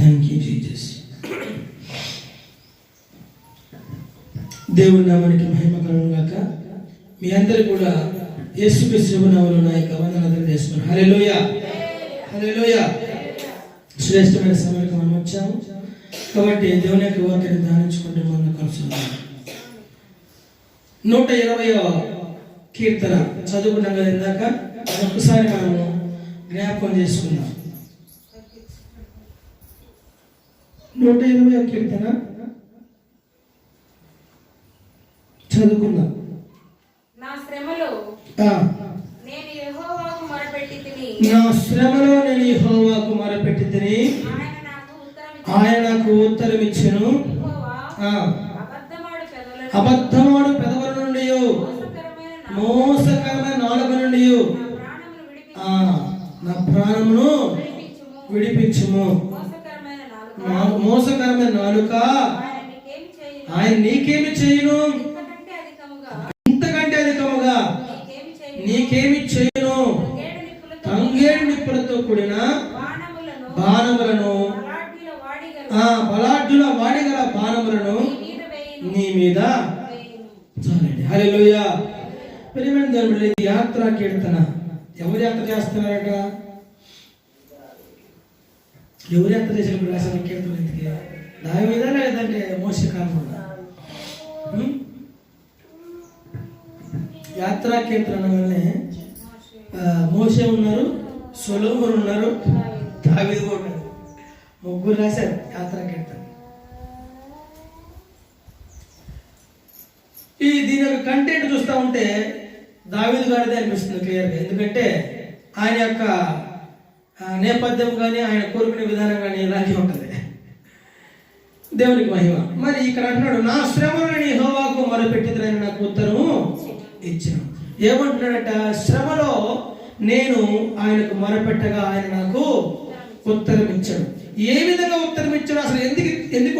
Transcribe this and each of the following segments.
Thank you Jesus. దేవుని నామానికి మహిమ కలుగును గాక. మీ అందరూ కూడా యేసుక్రీస్తు నామములో నా యొక్క వందనాలు తెలియజేస్తున్నాను. హల్లెలూయా, హల్లెలూయా. శ్రేష్టమైన సమయానికి మనం వచ్చాము కాబట్టి దేవుని యొక్క వాక్యాన్ని ధ్యానించుకుంటే మనం కలుసుకుందాం. 120వ కీర్తన చదువుకున్నాం కదా ఇందాక, ఒక్కసారి మనము జ్ఞాపకం చేసుకుందాం. 120వ కీర్తన చదువుకుందాం. నా శ్రమలో నేను యెహోవాకు మొరపెట్టి తిని ఆయన నాకు ఉత్తరం ఇచ్చెను. అబద్ధమాడు పెదవుల నుండి మోసకరమైన నాలుక నుండి నా ప్రాణమును విడిపించుము. మోసకరమైన నాలుక ఆయన నీకేమి చేయును, ఇంతకంటే అధికముగా నీకేమి చేయును. తంగేడు నిప్పులతో కూడిన బాణములను, బలాఢ్యుల వాడిగల బాణములను నీ మీద చాలండి. హల్లెలూయా. ప్రియమైన దేవుని యాత్ర కీర్తన ఎవరు యాత్ర చేస్తున్నారట? ఎవరు యాత్ర చేసినప్పుడు రాసిన కీర్తన ఇంటికి దాని మీద లేదంటే మోసే కాకుండా యాత్రా కీర్తన వల్లనే మోసే ఉన్నారు, సొలొమోను ఉన్నారు, దావీదు ఉన్నారు. ముగ్గురు రాశారు యాత్రా కీర్తన. దీని యొక్క కంటెంట్ చూస్తూ ఉంటే దావీదు గారిదే అనిపిస్తుంది క్లియర్గా. ఎందుకంటే ఆయన యొక్క నేపథ్యం కానీ ఆయన కోరుకునే విధానం కానీ ఇలాగే ఉంటుంది. దేవునికి మహిమ. మరి ఇక్కడ అంటున్నాడు, నా శ్రమలను యెహోవాకు మొరపెట్టిదని నాకు ఉత్తరము ఇచ్చాను. ఏమంటున్నాడట? శ్రమలో నేను ఆయనకు మొరపెట్టగా ఆయన నాకు ఉత్తరం ఇచ్చాడు. ఏ విధంగా ఉత్తరం ఇచ్చాడు? అసలు ఎందుకు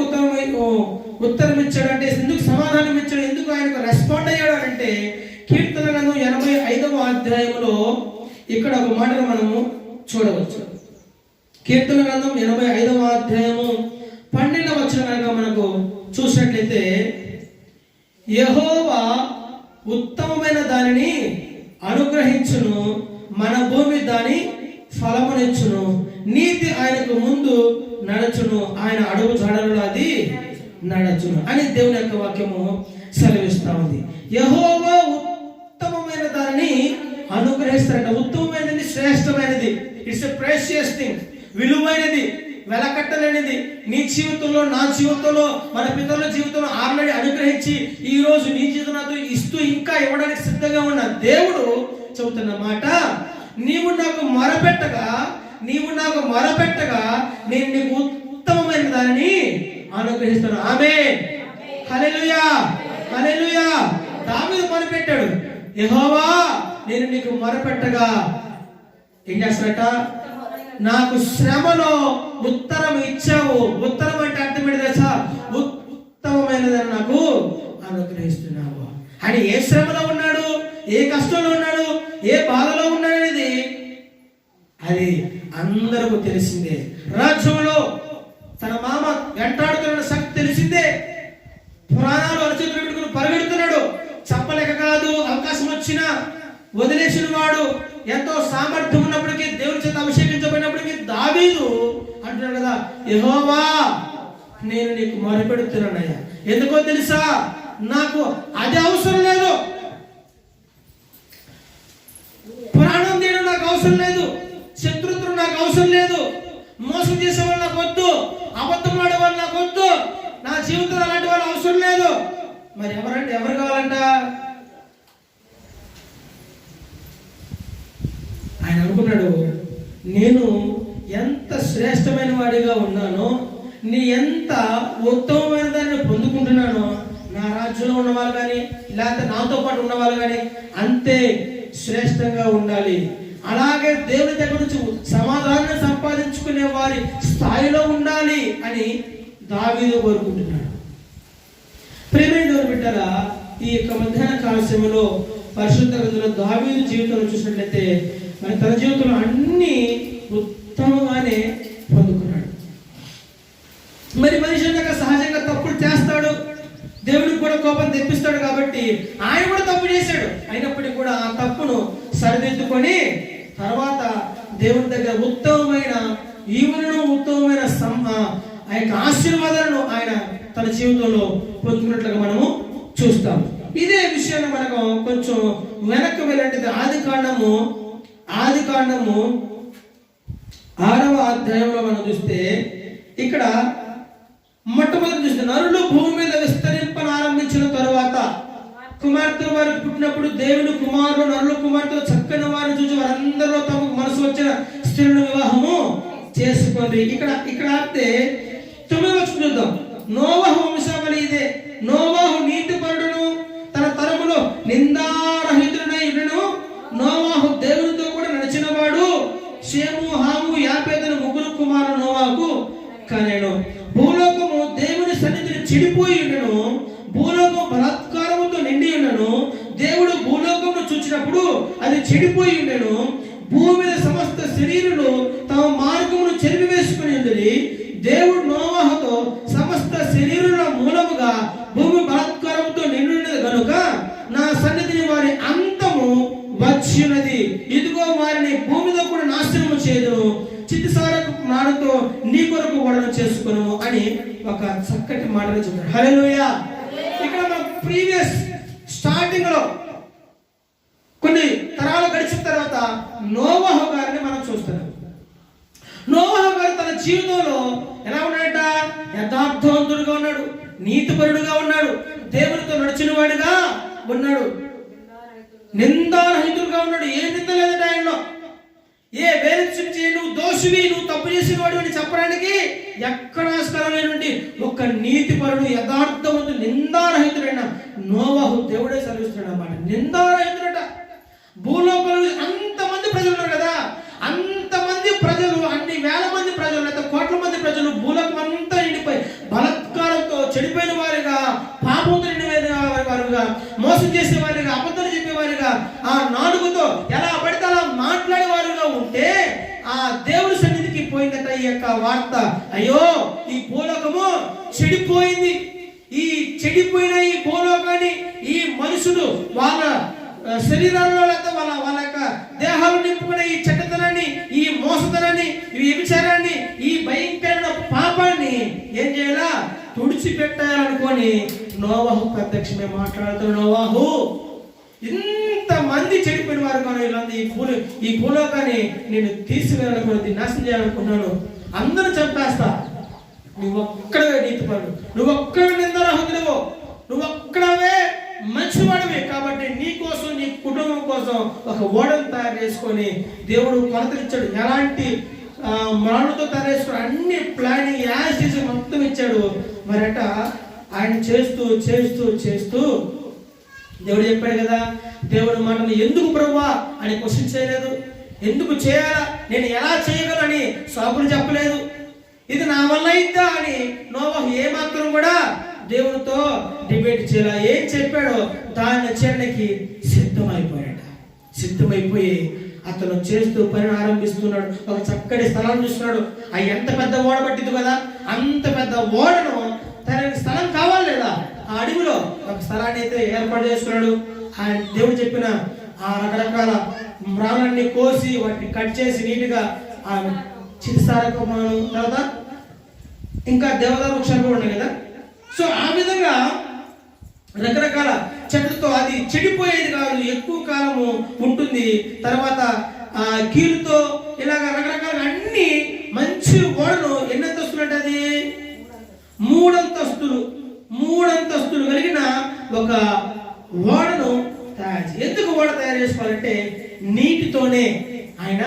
ఉత్తరం ఇచ్చాడు అంటే, ఎందుకు సమాధానం ఇచ్చాడు, ఎందుకు ఆయనకు రెస్పాండ్ అయ్యాడు అంటే, కీర్తన గ్రంథం 85వ అధ్యాయంలో ఇక్కడ ఒక మాటను మనము చూడవచ్చు. కీర్తన గ్రంథం 85వ అధ్యాయము 12వ వచనం కనుక మనకు చూసినట్లయితే, యెహోవా ఉత్తమమైన దానిని అనుగ్రహించును, మన భూమి దాని ఫలమునిచ్చును, నీతి ఆయనకు ముందు నడచును, ఆయన అడుగు జాడలలో అది నడచును అని దేవుని యొక్క వాక్యము సెలవిస్తా ఉంది. యెహోవా ఉత్తమమైన దానిని అనుగ్రహిస్తారట. ఉత్తమమైనది, శ్రేష్టమైనది, ఇట్స్ ఎ ప్రెషియస్ థింగ్, విలువైనది, వెలకట్టలేనిది. నీ జీవితంలో, నా జీవితంలో, మన పితరుల జీవితంలో ఆల్రెడీ అనుగ్రహించి ఈ రోజు నీ జీవితంలో ఇస్తూ ఇంకా ఇవ్వడానికి సిద్ధంగా ఉన్న దేవుడు చెబుతున్న మాట, నీవు నాకు మొరపెట్టగా నేను నీకు ఉత్తమమైన దానిని అనుగ్రహిస్తాను. ఆమేన్, హల్లెలూయా, హల్లెలూయా. దావీదు మొరపెట్టాడు, యెహోవా నేను నీకు మొరపెట్టగా ఏం చేస్తాడట? నాకు శ్రమలో ఉత్తరం ఇచ్చావు. ఉత్తరం అంటే అర్థం ఏంటి తెలుసా? ఉత్తమమైనదని నాకు అనుగ్రహిస్తున్నావు. అని ఏ శ్రమలో ఉన్నాడు, ఏ కష్టంలో ఉన్నాడు, ఏ బాధలో ఉన్నాడు అనేది అది అందరికీ తెలిసిందే. రాజ్యంలో తన మామ వెంటాడుతున్న సంగతి తెలిసిందే. పురాణాలు అరచేతులు పెట్టుకుని పరిగెడుతున్నాడు. చెప్పలేక కాదు, అవకాశం వచ్చినా వదిలేసిన వాడు. ఎంతో సామర్థ్యం ఉన్నప్పటికీ, దేవుని చేత అభిషేకించబడినప్పటికీ దావీదు అంటున్నాడు కదా, యెహోవా నేను నీకు మొరపెడుతున్నానయ్యా. ఎందుకో తెలుసా? నాకు అది అవసరం లేదు, ప్రాణం తీయడం నాకు అవసరం లేదు, శత్రుత్వం నాకు అవసరం లేదు, మోసం చేసే వాళ్ళు నాకు వద్దు, అబద్ధం ఆడే వాళ్ళు నాకు వద్దు, నా జీవితంలో అలాంటి వాళ్ళు అవసరం లేదు. మరి ఎవరు కావాలంట? ఆయన అనుకున్నాడు, నేను ఎంత శ్రేష్టమైన వాడిగా ఉన్నానో, నీ ఎంత ఉత్తమమైన దాన్ని పొందుకుంటున్నానో, నా రాజ్యంలో ఉన్న వాళ్ళు కానీ లేకపోతే నాతో పాటు ఉన్న వాళ్ళు కానీ అంతే శ్రేష్టంగా ఉండాలి. అలాగే దేవుని దగ్గర నుంచి సమాధానాన్ని సంపాదించుకునే వారి స్థాయిలో ఉండాలి అని దావీదు కోరుకుంటున్నాడు. ప్రియమైన దేవుని బిడ్డలారా, ఈ యొక్క మధ్యాహ్న కాల సమయంలో పరిశుద్ధ గ్రంథంలో దావీదు జీవితంలో చూసినట్లయితే మరి తన జీవితంలో అన్ని ఉత్తమంగానే పొందుకున్నాడు. మరి మనిషి అన్నాక సహజంగా తప్పులు చేస్తాడు, దేవుడికి కూడా కోపం తెప్పిస్తాడు. కాబట్టి ఆయన కూడా తప్పు చేశాడు. అయినప్పటికీ కూడా ఆ తప్పును సరిదిద్దుకొని తర్వాత దేవుని దగ్గర ఉత్తమమైన ఈవులను, ఉత్తమమైన ఆ యొక్క ఆశీర్వాదాలను ఆయన తన జీవితంలో పొందుకున్నట్లుగా మనము చూస్తాం. ఇదే విషయాన్ని మనకు కొంచెం వెనక్కి వెళ్ళంటే ఆది కాండము 6వ అధ్యాయంలో మనం చూస్తే ఇక్కడ మొట్టమొదటి చూస్తే నరులు భూమి మీద విస్తరింపనారంభించిన తరువాత కుమార్తెలు వారు పుట్టినప్పుడు దేవుని కుమారులు నరుల కుమార్తెలు చక్కని వారిని చూసి వారందరిలో తమకు మనసు వచ్చిన స్త్రీలను వివాహము చేసుకోండి. ఇక్కడ ఆపితే 9వ వచనం చూద్దాం. నోవహు వంశావళి ఇదే. నోవహు నీతిపరుడును తన తరములో నిందారహితుడై ఉండెను. నోవహు దేవునితో కూడా నడిచినవాడు. షేము, హాము, యాపెతును 3 కుమారులు నోవహుకు కనెను. భూలోకము దేవుని సన్నిధిని చెడిపోయి ఉండెను. భూలోకం బలాత్కారముతో నిండి ఉండెను. దేవుడు భూలోకమును చూచినప్పుడు అది చెడిపోయి ఉండెను. భూమి మీద సమస్త శరీరులు తమ మార్గమును చెరిపివేసుకుని ఉండేది. దేవుడు నోవహుతో సమస్త శరీరుల మూలముగా భూమి బలాత్కారంతో నిండినది కనుక నా సన్నిధిని వారి అంతము వచ్చి ఉన్నది. ఇదిగో వారిని భూమిలో కూడా నాశనము చేయదును. చితిసారకు నాడుతో నీ కొరకు ఓడను చేసుకును అని ఒక చక్కటి మాటలు చెప్పారు. హల్లెలూయా. ఇక్కడ మనం ప్రీవియస్ స్టార్టింగ్ లో కొన్ని తరాలు గడిచిన తర్వాత నోవహు గారిని మనం చూస్తున్నాం. నోవహు గారు తన జీవితంలో ఎలా ఉన్నాడట? యథార్థవంతుడుగా ఉన్నాడు, నీతిపరుడుగా ఉన్నాడు, దేవునితో నడిచిన వాడిగా ఉన్నాడు, నిందారహితుడుగా ఉన్నాడు. ఏ నింద లేదట ఆయనలో. ఏ వేరే నువ్వు దోషివి, నువ్వు తప్పు చేసిన వాడు అని చెప్పడానికి ఎక్కడ ఆస్కారమైనటువంటి ఒక నీతిపరుడు, యథార్థవంతుడు, నిందారహితుడైన నోవహు దేవుడే సెలవిస్తున్నాడు అన్నమాట. నిందారహితుడట. భూలోకంలో అంతమంది ప్రజలు ఉన్నారు కదా, అంతమంది ప్రజలు, అన్ని వేల మంది ప్రజలు, లేదా కోట్ల మంది ప్రజలు భూలోకం అంతా నిండిపోయి బలాత్కారంతో చెడిపోయిన వారిగా, పాపంతో నిండిపోయిన వారుగా, మోసం చేసేవారిగా, అబద్ధాలు చెప్పేవారిగా, ఆ నాలుగుతో ఎలా పడితే అలా మాట్లాడేవారుగా ఉంటే ఆ దేవుడి సన్నిధికి పోయిందట ఈ యొక్క వార్త. అయ్యో, ఈ భూలోకము చెడిపోయింది. ఈ చెడిపోయిన ఈ భూలోకాన్ని ఈ మనుషులు వాళ్ళ శరీరాల్లో లేదా వాళ్ళ యొక్క దేహాలు నింపుకునే ఈ చెడ్డతనాన్ని, ఈ మోసతనాన్ని, ఈ వ్యభిచారాన్ని, ఈ భయంకరమైన పాపాన్ని ఏం చేయాలా? తుడిచిపెట్టాలనుకొని నోవహు ప్రత్యక్షమే మాట్లాడుతున్న నోవహు, ఇంతమంది చెడిపోయిన వారు కానీ ఈ భూలోకాన్ని నేను తీసుకెళ్ళాలనుకున్నది, నాశనం చేయాలనుకున్నాను, అందరూ చంపేస్తా, నువ్వు ఒక్కడవే నీతిపరుడు, నువ్వు ఒక్కడే నిందారహితుడవు, నువ్వు ఒక్కడవే మంచివాడివి. కాబట్టి నీ కోసం, నీ కుటుంబం కోసం ఒక ఓడను తయారు చేసుకొని దేవుడు కొలతలిచ్చాడు. ఎలాంటి మరణంతో తయారు చేసుకుని అన్ని ప్లానింగ్ యాసిస్ మొత్తం ఇచ్చాడు. మరట ఆయన చేస్తూ చేస్తూ చేస్తూ దేవుడు చెప్పాడు కదా, దేవుడి మాటలు ఎందుకు ప్రభువా అని క్వశ్చన్ చేయలేదు. ఎందుకు చేయాలా, నేను ఎలా చేయగలని సాకులు చెప్పలేదు. ఇది నా వల్ల అయిద్దా అని నోవహు ఏమాత్రం కూడా దేవునితో డిబేట్ చేయాల. ఏం చెప్పాడో దాన్ని చేయడానికి సిద్ధమైపోయి అతను చేస్తూ పని ఆరంభిస్తున్నాడు. ఒక చక్కటి స్థలాన్ని చూస్తున్నాడు. ఆ ఎంత పెద్ద ఓడ పట్టింది కదా, అంత పెద్ద ఓడను తనకి స్థలం కావాలి లేదా, ఆ అడవిలో ఒక స్థలాన్ని అయితే ఏర్పాటు చేసుకున్నాడు. ఆయన దేవుడు చెప్పిన ఆ రకరకాల రాళ్ళన్ని కోసి వాటిని కట్ చేసి నీట్గా ఆ చిత్సారకమాను తర్వాత ఇంకా దేవదారు వృక్షాలు కూడా ఉన్నాయి కదా. సో ఆ విధంగా రకరకాల చెట్లతో అది చెడిపోయేది కాదు, ఎక్కువ కాలము ఉంటుంది. తర్వాత ఆ కీలుతో ఇలాగ రకరకాల అన్ని మంచి ఓడను ఎన్ని అంతస్తులు అంటే అది 3 అంతస్తులు కలిగిన ఒక ఓడను తయారు. ఎందుకు ఓడ తయారు చేసుకోవాలంటే నీటితోనే ఆయన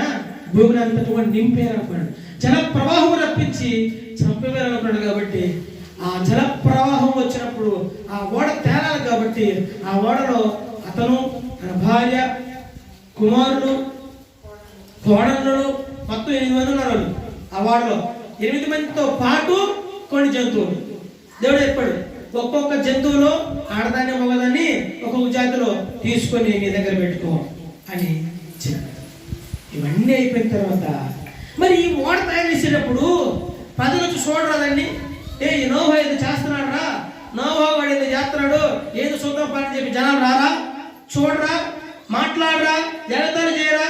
భూమిని అంతటా నింపేయాలనుకున్నాడు. జల ప్రవాహం రప్పించి చంపేయాలనుకున్నాడు. కాబట్టి ఆ జల ప్రవాహం వచ్చినప్పుడు ఆ ఓడ తేలాలి. కాబట్టి ఆ ఓడలో అతను, తన భార్య, కుమారుడు, కోడళ్ళు మొత్తం 8 మంది ఉన్నారు. ఆ ఓడలో 8 మందితో పాటు కొన్ని జంతువులు. దేవుడు చెప్పాడు, ఒక్కొక్క జంతువులో ఆడదాన్ని మగదాన్ని ఒక్కొక్క జాతిలో తీసుకొని నీ దగ్గర పెట్టుకో అని చెప్పాడు. ఇవన్నీ అయిపోయిన తర్వాత మరి ఈ ఓడ తయారు చేసేటప్పుడు ప్రజలు వచ్చి చూడరాదండి. ఈ నోవహు ఏదో చేస్తున్నాడు రా, నోవహు వాడు ఏదో చేస్తున్నాడు, ఏదో చూద్దాం పని చెప్పి జనాలు రారా, చూడరా, మాట్లాడరా, ఎగతాళి చేయరా,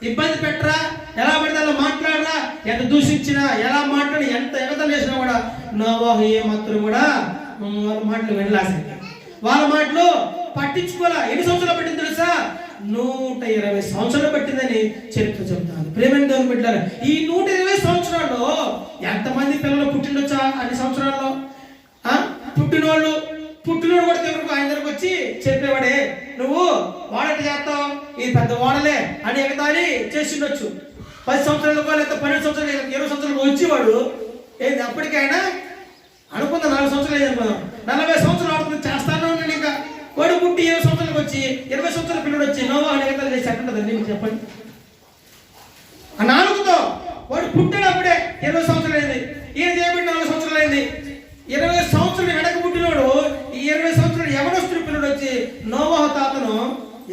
ఇబ్బంది పెట్టరా, ఎలా పడితే అలా మాట్లాడరా, ఎంత దూషించినా ఎలా మాట్లాడి ఎంత ఎగతాళి చేసినా కూడా నోవహు ఏ మాత్రం కూడా వాళ్ళ మాటలు వెళ్ళాల్సింది, వాళ్ళ మాటలు పట్టించుకోలే. ఎన్ని సంవత్సరాలు పట్టింది తెలుసా? 120 సంవత్సరాలు పట్టిందని చరిత్ర చెబుతాను. ప్రేమైన దేవుని బిడ్డలారా, ఈ 120 సంవత్సరాల్లో ఎంతమంది పిల్లలు పుట్టిండొచ్చా? అన్ని సంవత్సరాల్లో పుట్టినోడు కూడా దగ్గరకు ఆయన దగ్గరకు వచ్చి చెప్పేవాడే, నువ్వు వాడట చేస్తావు, ఇది పెద్ద వాడలే అని ఎగతాళి చేసిండొచ్చు. 10 సంవత్సరాలకు లేకపోతే 12 సంవత్సరాలు 20 సంవత్సరాలకు వచ్చేవాడు ఏంది అప్పటికైనా అనుకుందా 4 సంవత్సరాలు అనుకుందాం, 40 సంవత్సరాలు ఆడుతుంది చేస్తాను నేను. ఇంకా వాడు పుట్టి 20 సంవత్సరాలకు వచ్చి 20 సంవత్సరాల పిల్లడు వచ్చి నోవహు ఎగతాళి చేసి ఎక్కడుంటుందండి మీకు చెప్పండి? ఆ నాలుగుతో వాడు పుట్టాడు అప్పుడే 20 సంవత్సరాలు అయింది, ఈయన చేయబడి 4 సంవత్సరాలు అయింది. 20 సంవత్సరాలు వెనక పుట్టినోడు ఈ 20 సంవత్సరాలు యవనస్తుడు పిల్లడు వచ్చి నోవహు తాతను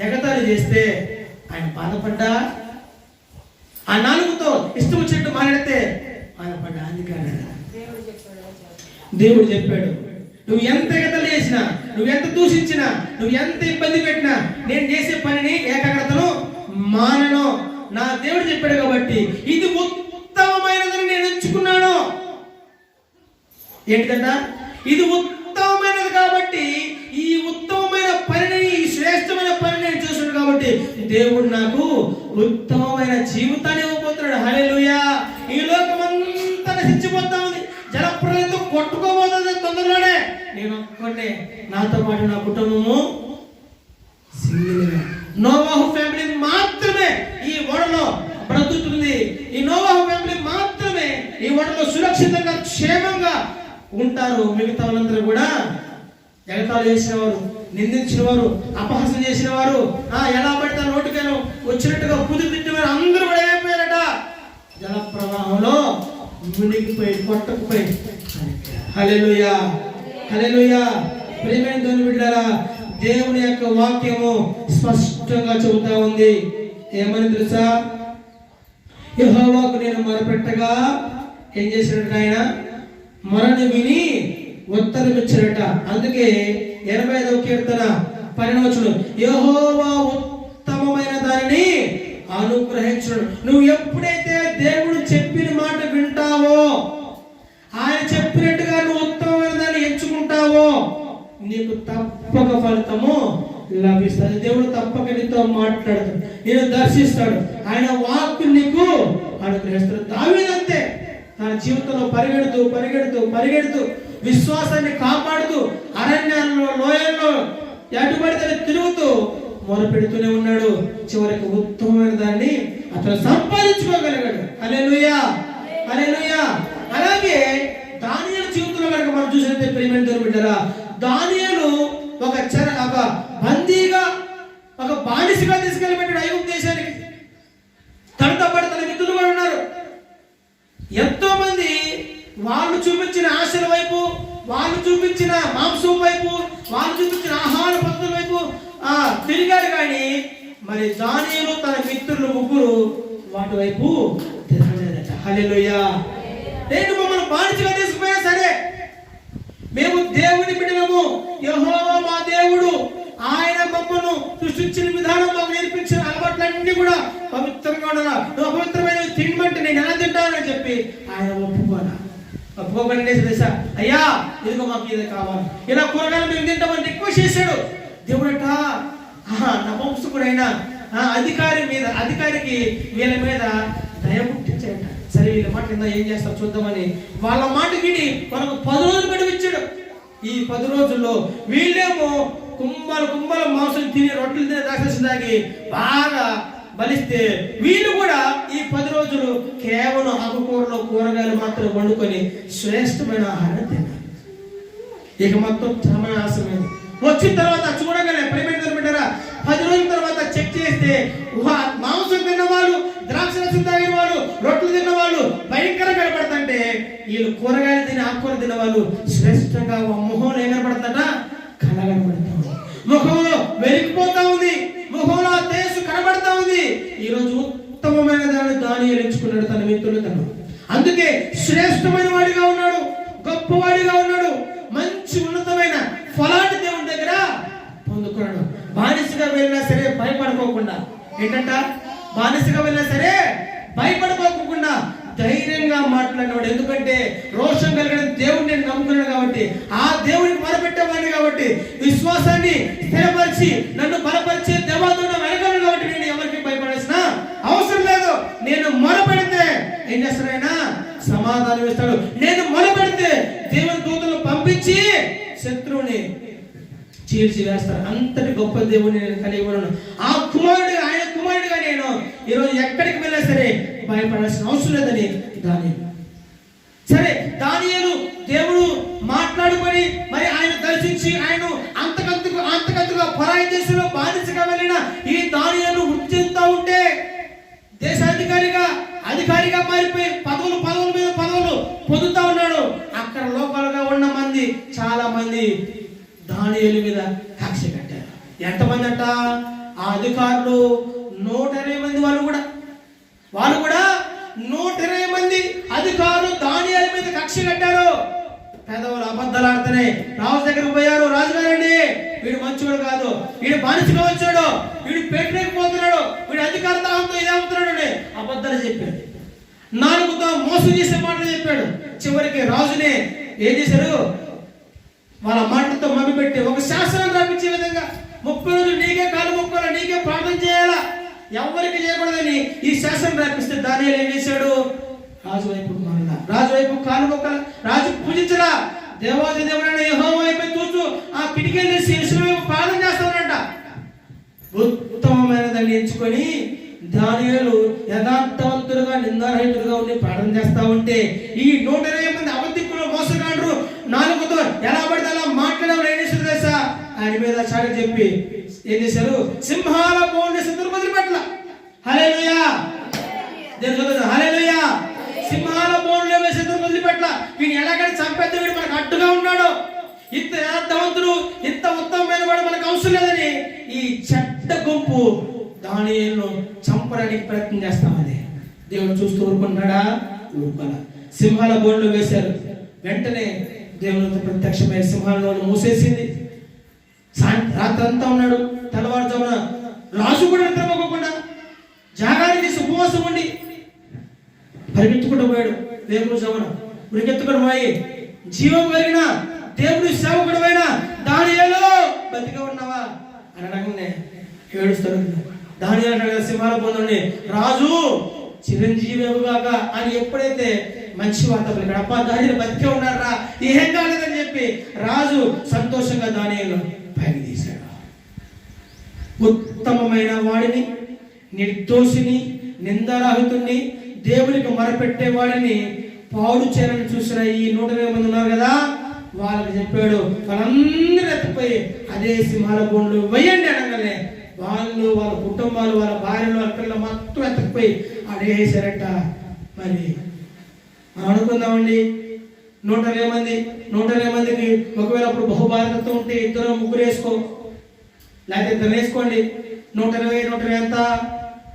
ఎగతాళి చేస్తే ఆయన బాధపడ్డా? ఆ నాలుగుతో ఇష్టం వచ్చినట్టు మాట్లాడితే బాధపడ్డా? అందుకని దేవుడు చెప్పాడు, నువ్వు ఎంత ఎగతాళి చేసినా, నువ్వు ఎంత దూషించినా, నువ్వు ఎంత ఇబ్బంది పెట్టినా నేను చేసే పనిని ఏకాగ్రతను మానను. నా దేవుడు చెప్పాడు కాబట్టి ఇది ఉత్తమమైనదని నేను ఎంచుకున్నాను. ఏంటంట? ఇది ఉత్తమమైనది కాబట్టి ఈ ఉత్తమమైన పనిని, ఈ శ్రేష్టమైన పనిని నేను చూస్తున్నాడు కాబట్టి దేవుడు నాకు ఉత్తమమైన జీవితాన్ని ఇవ్వబోతున్నాడు. హల్లెలూయా. ఈ లోకమంతా నశించిపోతా ఉంది, జలప్రలయంతో కొట్టుకోబోతుంది తొందరలోనే. నేను ఒక్కడే, నాతో పాటు నా కుటుంబము సింగిల్గా, నోవహు ఫ్యామిలీ మాత్రమే ఈ ఓడలో బ్రతుకుతుంది. ఈ నోవహు ఫ్యామిలీ మాత్రమే ఈ ఓడలో సురక్షితంగా క్షేమంగా ఉంటారు. మిగతా వాళ్ళందరూ కూడా ఎగతాళి చేసిన వారు, నిందించిన వారు, అపహాసం చేసిన వారు, ఎలా పడితే నోటికైనా వచ్చినట్టుగా కుదిరి తిట్టిన వారు అందరూ కూడా ఏమైపోయారట? జల ప్రవాహంలో మునిగిపోయి కొట్టకపోయి. హల్లెలూయా, హల్లెలూయా. ప్రియమైన దేవుని బిడ్డలారా, దేవుని యొక్క వాక్యము స్పష్టంగా చెబుతా ఉంది. ఏమని తెలుసా? యెహోవాకు నేను మొరపెట్టగా ఏం చేసినట్టు ఆయన మొరను విని ఉత్తరం ఇచ్చినట. అందుకే 85వ కీర్తన 12వ వచనం, యెహోవా ఉత్తమమైన దానిని అనుగ్రహించును. నువ్వు ఎప్పుడైతే దేవుడు చెప్పిన మాట వింటావో, ఆయన చెప్పినట్టుగా నువ్వు ఉత్తమమైన దాన్ని ఎంచుకుంటావో నీకు తప్పక ఫలితము లభిస్తుంది. దేవుడు తప్పక నీతో మాట్లాడతాడు, నేను దర్శిస్తాడు, ఆయన వాక్కు నీకు అనుగ్రహిస్తాడు. దావీదంతే తన జీవితంలో పరిగెడుతూ పరిగెడుతూ పరిగెడుతూ విశ్వాసాన్ని కాపాడుతూ అరణ్యాల్లో లోయల్లో ఎటుబడితే తిరుగుతూ మొరపెడుతూనే ఉన్నాడు. చివరికి ఉత్తమమైన దాన్ని అతను సంపాదించుకోగలిగాడు. హల్లెలూయా, హల్లెలూయా. అలాగే దానియేలు జీవితంలో కనుక మనం చూసినట్టే ప్రియమైన దేవుని బిడ్డలారా, దానియేలు ఒక బందీగా, ఒక బానిసగా తీసుకెళ్ళబడ్డాడు ఐగుప్తు దేశానికి. తనతో పాటు తన మిత్రులు కూడా ఉన్నారు. ఎంతో మంది వాళ్ళు చూపించిన ఆశల వైపు, వాళ్ళు చూపించిన మాంసం వైపు, వాళ్ళు చూపించిన ఆహార పద్ధతుల వైపు తిరిగారు. కానీ మరి దానియేలు తన మిత్రులు ముగ్గురు వాటి వైపు తిరగలేదట. హల్లెలూయా. నేను మమ్మల్ని బానిసగా తీసుకుపోయినా సరే మేము దేవుని బిడ్డలము, యెహోవా మా దేవుడు, ఆయన మమ్మల్ని సృష్టించిన విధానం, మాకు నేర్పించిన అలవాట్లన్నీ కూడా పవిత్రంగా ఉండాలా, నువ్వు అపవిత్రమైన తినమంటే నేను ఎలా తింటానని చెప్పి ఆయన ఒప్పుకోకండి తెలుసా? అయ్యా ఇదిగో మాకు ఇది కావాలి, ఇలా కూరగాయలు మేము తింటామని రిక్వెస్ట్ చేశాడు. దేవుడట నపుంసకుడైన అధికారికి వీళ్ళ మీద దయ పుట్టించాడట. సరే వీళ్ళ మాట కింద ఏం చేస్తారు చూద్దామని వాళ్ళ మాట విని మనకు 10 రోజులు గడిపించాడు. ఈ 10 రోజుల్లో వీళ్ళేమో కుంభల మాంసం తిని, రొట్టెలు తిని, ద్రాక్షరసం తాగి బాగా బలిస్తే వీళ్ళు కూడా ఈ 10 రోజులు కేవలం ఆకుకూరలు కూరగాయలు మాత్రం వండుకొని శ్రేష్టమైన ఆహారం తిన్నారు. ఇక మొత్తం సమయ ఆశ్రమైంది. వచ్చిన తర్వాత చూడగానే ప్రేమించారు బిడ్డరా, 10 రోజుల తర్వాత చెక్ చేస్తే మాంసం తిన్నవాళ్ళు, ద్రాక్షరసం తాగిన వాళ్ళు, రొట్టెలు తిన్నవాళ్ళు భయంకరంగా కనపడుతుంటే వీళ్ళు కూరగాయలు తిని ఆకుకూర తిన్నవాళ్ళు శ్రేష్టంగా మొహంలో ఏం కనపడుతుందట? కళ కనపడుతూ ఉంది, ముఖంలో వెలిగిపోతా ఉంది, ముఖంలో తేజస్సు కనబడతా ఉంది. ఈ రోజు ఉత్తమమైన దాన్ని దానియేలు ఎంచుకున్నాడు తన మిత్రులు తను. అందుకే శ్రేష్టమైన వాడిగా ఉన్నాడు, గొప్ప గొప్పవాడిగా ఉన్నాడు, మంచి ఉన్నతమైన ఫలాన్ని దేవుని దగ్గర పొందుకున్నాడు. బానిసగా వెళ్ళినా సరే భయపడుకోకుండా, ఏంటంట, బానిసగా వెళ్ళినా సరే భయపడుకోకుండా ధైర్యంగా మాట్లాడినవాడు. ఎందుకంటే రోషం కలిగిన దేవుడిని నేను నమ్ముకున్నాను కాబట్టి, ఆ దేవుడిని మొరపెట్టేవాడిని కాబట్టి, విశ్వాసాన్ని స్థిరపరిచి నన్ను బలపరిచే దేవాదుడు వెనకాలను కాబట్టి నేను ఎవరికి భయపడాల్సిన అవసరం లేదు. నేను మొరపెడితే ఏం చేస్తాడైనా సమాధానం ఇస్తాడు. నేను మొరపెడితే దేవుని దూతలను పంపించి శత్రువుని చీల్చి వేస్తారు. అంతటి గొప్ప దేవుడిని నేను కలిగి ఉన్నాను. ఆ కుమారుడు, ఆయన కుమారుడిగా నేను ఈరోజు ఎక్కడికి వెళ్ళినా సరే భయపడాల్సిన అవసరం లేదని దానియేలు. సరే, దానియేలు దేవుడు మాట్లాడుకొని మరి ఆయన దర్శించి ఆయన అంతకంతగా పరాయి దేశంలో బానిసగా వెళ్ళిన ఈ దానియేలు వృత్తి చెందుతా ఉంటే అధికారిగా మారిపోయి పదవుల మీద పదవులు పొందుతా ఉన్నాడు. అక్కడ లోకల్గా ఉన్న మంది చాలా మంది దానియేలు మీద కక్ష కట్టారు. ఎంతమంది అంట? ఆ అధికారులు 120 మంది. వాళ్ళు కూడా 120 మంది అధికారులు దానియేలు మీద కక్ష కట్టారు. పెదవులు అబద్ధాలు ఆడుతున్నాయి. రాజు దగ్గరకు పోయారు, రాజుగారండి వీడు మంచివాడు కాదు, వీడు బానిసగా వచ్చాడు, వీడు పెట్టలేకపోతున్నాడు, వీడు అధికార దాహంతో ఇదవుతున్నాడు అని అబద్ధాలు చెప్పాడు. నాలుగుతో మోసం చేసే మాటలు చెప్పాడు. చివరికి రాజునే ఏం చేశారు? వాళ్ళ మాటలతో మభ్యపెట్టి ఒక శాసనం రాపించే విధంగా 30 రోజులు నీకే కాలు మొక్కాలా, నీకే ప్రార్థన చేయాలా, ఎవరికి చేయకూడదని ఈ శాసనం రాపిస్తే దానియేలు ఏం చేశాడు? రాజు వైపు మారలా, రాజు వైపు కాలు మొక్కల, రాజు పూజించలా, దేవాది దేవుడైన యెహోవా వైపు చూస్తూ ఆ కిటికీలు తీసి యేసు వైపు ప్రార్థన చేస్తానంట. ఉత్తమమైన దాన్ని ఎంచుకొని దానియేలు యథార్థవంతుడుగా నిందారహితుడుగా ఉండి ప్రార్థన చేస్తా ఉంటే ఈ 120 మంది అబద్ధికులు మోసగాండ్రు నాలుగుతో ఎలా పడితే అలా మాట్లాడేవారు ఏం చేశారు తెలుసా? ఆయన మీద చాటి చెప్పి ఏం చేశారు? సింహాల బోన్ల శత్రు వదిలిపెట్టల. హల్లెలూయా, హల్లెలూయా. సింహాల బోన్లో శత్రు వదిలిపెట్టల. వీడిని ఎలాగైనా చంపేద్దాం, వీడు మనకు అడ్డుగా ఉన్నాడు, ఇంత యథార్థవంతుడు, ఇంత ఉత్తమమైన వాడు మనకు అవసరం లేదని ఈ చెడ్డ గుంపు దానియేలును చంపడానికి ప్రయత్నం చేస్తామని దేవుడు చూస్తూ ఊరుకుంటాడా? ఊరుకోలా. సింహాల బోన్లో వేశారు. వెంటనే దేవునితో ప్రత్యక్షమైన సింహాలను మూసేసింది. రాత్రంతా ఉన్నాడు. తెల్లవారుజామున రాజు కూడా నిద్రపోకుండా జాగారి తీసి ఉపవాసం ఉండి పరిగెత్తుకుంటూ పోయాడు. వేకువజామున ఉరికెత్తుకుని పోయి జీవం కలిగిన దేవుని సేవకుడైన దానియేలు బతిగా ఉన్నావా అని అనగానే ఏడుస్తాడు. దానియేలు అంటాడు, సింహాల బోనుని రాజు చిరంజీవిగాక అని ఎప్పుడైతే మంచి వార్త పలికాడు, అబ్బా దానియేలు బతికే ఉన్నారా, ఏం కాలేదని చెప్పి రాజు సంతోషంగా దానియేలు పైకి తీశాడు. ఉత్తమమైన వాడిని, నిర్దోషిని, నిందారహితుణ్ణి, దేవునికి మొరపెట్టే వాడిని పాడు చేయాలని చూసిన ఈ 120 మంది ఉన్నారు కదా, వాళ్ళకి చెప్పాడు, వాళ్ళందరూ ఎత్తిపోయి అదే సింహాల బోన్లు వేయండి అనగానే వాళ్ళు, వాళ్ళ కుటుంబాలు, వాళ్ళ భార్యలు, వాళ్ళ పిల్లలు మొత్తం ఎత్తకపోయి అడేసారట. మరి మనం అనుకుందామండి, 120 మందికి ఒకవేళ అప్పుడు బహుభారతతో ఉంటే 2-3 వేసుకో, లేకపోతే 2 వేసుకోండి. 120 ఎంత?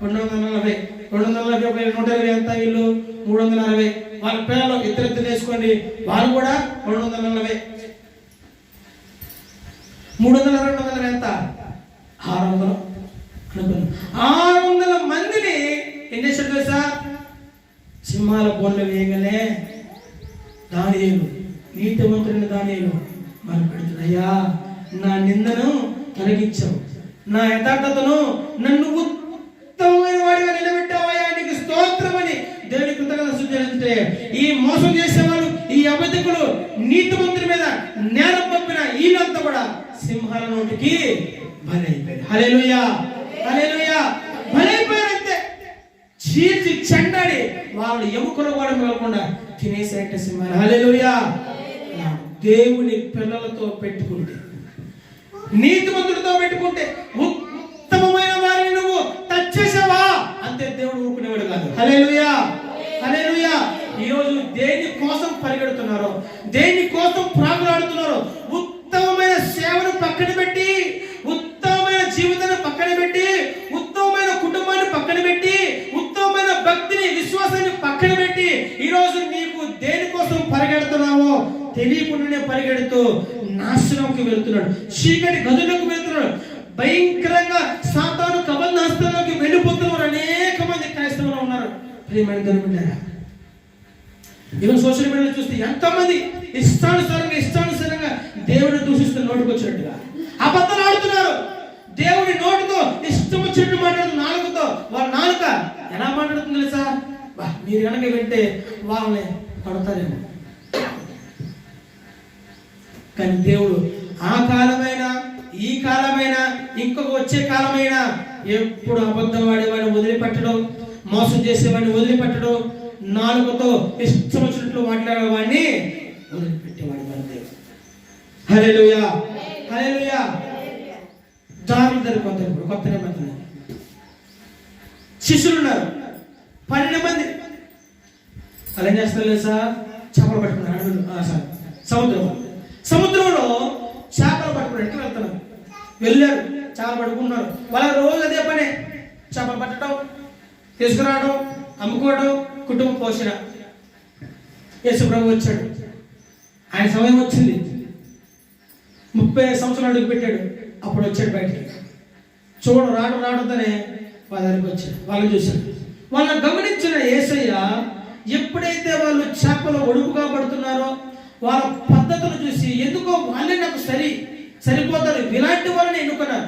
240. 120 ఎంత? వీళ్ళు 360. వాళ్ళ పిల్లలు 2 వేసుకోండి, వాళ్ళు కూడా 240. 300 ఎంత? 600. 600 మందిని ఏం చేశాడు తెలుసా? సింహాల బోన్లో వేయగానే దానియేలు, నీతిమంతుడైన దానియేలు మరి పెడుతుంది, అయ్యా నా నిందను తొలగించావు, నా యథార్థతను నన్ను ఉత్తమమైన వాడిగా నిలబెట్టావయ్యా, నీకు స్తోత్రమని దేవుని కృతజ్ఞత సూచించే ఈ మోసం చేసేవాళ్ళు, ఈ అబద్ధికులు నీతిమంతుల మీద నేరం పంపిన వీళ్ళంతా కూడా సింహాల నోటికి బలైపోయారు. హల్లెలూయా, హల్లెలూయా. బలైపోయారంతే. చీల్చి చెండాడి వాళ్ళు ఎముకలు కూడా మిగలకుండా తినేసేట సింహాలు. హల్లెలూయా. దేవుని పిల్లలతో పెట్టుకుంటే, నీతిమంతుడితో పెట్టుకుంటే, ఉత్తమమైన వారిని నువ్వు టచ్ చేసావా అంతే, దేవుడు ఊరుకునేవాడు కాదు. హల్లెలూయా, హల్లెలూయా. ఈరోజు దేని కోసం పరిగెడుతున్నారో, దేని కోసం ప్రాకులాడుతున్నారో, ఉత్తమమైన సేవను పక్కన పెట్టి, ఉత్తమమైన జీవితాన్ని పక్కన పెట్టి, ఉత్తమమైన కుటుంబాన్ని పక్కన పెట్టి, ఉత్తమమైన భక్తిని, విశ్వాసాన్ని పక్కన పెట్టి ఈరోజు నీకు దేనికోసం పరిగెడుతున్నావో తెలియకుండానే పరిగెడుతూ నాశనంకి వెళ్తున్నాడు, చీకటి గదులకు వెళ్తున్నాడు, భయంకరంగా సాతాను కబంధ హస్తంలోకి వెళ్ళిపోతున్నారు. అనేక మంది క్రైస్తవులు ఉన్నారు. ప్రియమైన దేవులారా, ఈరోజు సోషల్ మీడియాలో చూస్తే ఎంతమంది ఇష్టానుసారంగా దేవుడిని దూషిస్తున్న నోటికి వచ్చినట్టుగా అబద్ధాలు ఆడుతున్నారు. దేవుడి నోటితో ఇష్టం వచ్చినట్టు మాట్లాడుతున్న నాలుగుతో, వాళ్ళ నాలుక ఎలా మాట్లాడుతుంది తెలుసా? మీరు కనుక వింటే వాళ్ళని పడతారేమో. కానీ దేవుడు ఆ కాలమైనా ఈ కాలమైనా ఇంకొక వచ్చే కాలమైనా ఎప్పుడు అబద్ధం ఆడేవాడిని వదిలిపెట్టడం, మోసం చేసేవాడిని వదిలిపెట్టడం, నాలుగుతో ఇష్టం వచ్చినట్లు మాట్లాడేవాడిని వదిలిపెట్టేవాడు మన దేవుడు. హల్లెలూయా, హల్లెలూయా. దారులు జరిగిపోతారు. ఇప్పుడు కొత్త నిబంధన శిష్యులు ఉన్నారు 12 మంది. వాళ్ళు ఏం చేస్తారు తెలుసా? చేపలు పట్టుకున్నారు. సముద్రంలో చేపలు పట్టుకోవడానికి వెళ్తున్నారు. వెళ్ళారు, చేపలు పట్టుకున్నారు. వాళ్ళ రోజు అదే పనే, చేపలు పట్టడం, తీసుకురావడం, అమ్ముకోవడం, కుటుంబ పోషణ. యేసు ప్రభు వచ్చాడు, ఆయన సమయం వచ్చింది. 30 సంవత్సరాలు అడుగు పెట్టాడు, అప్పుడు వచ్చాడు బయటికి. రావడంతోనే వాళ్ళ దగ్గరికి వచ్చాడు, వాళ్ళని చూశాడు. వాళ్ళని గమనించిన యేసయ్య ఎప్పుడైతే వాళ్ళు చేపలు ఒడుపుగా పడుతున్నారో వాళ్ళ పద్ధతులు చూసి ఎందుకో వాళ్ళే నాకు సరిపోతారు, ఇలాంటి వాళ్ళని ఎన్నుకున్నారు.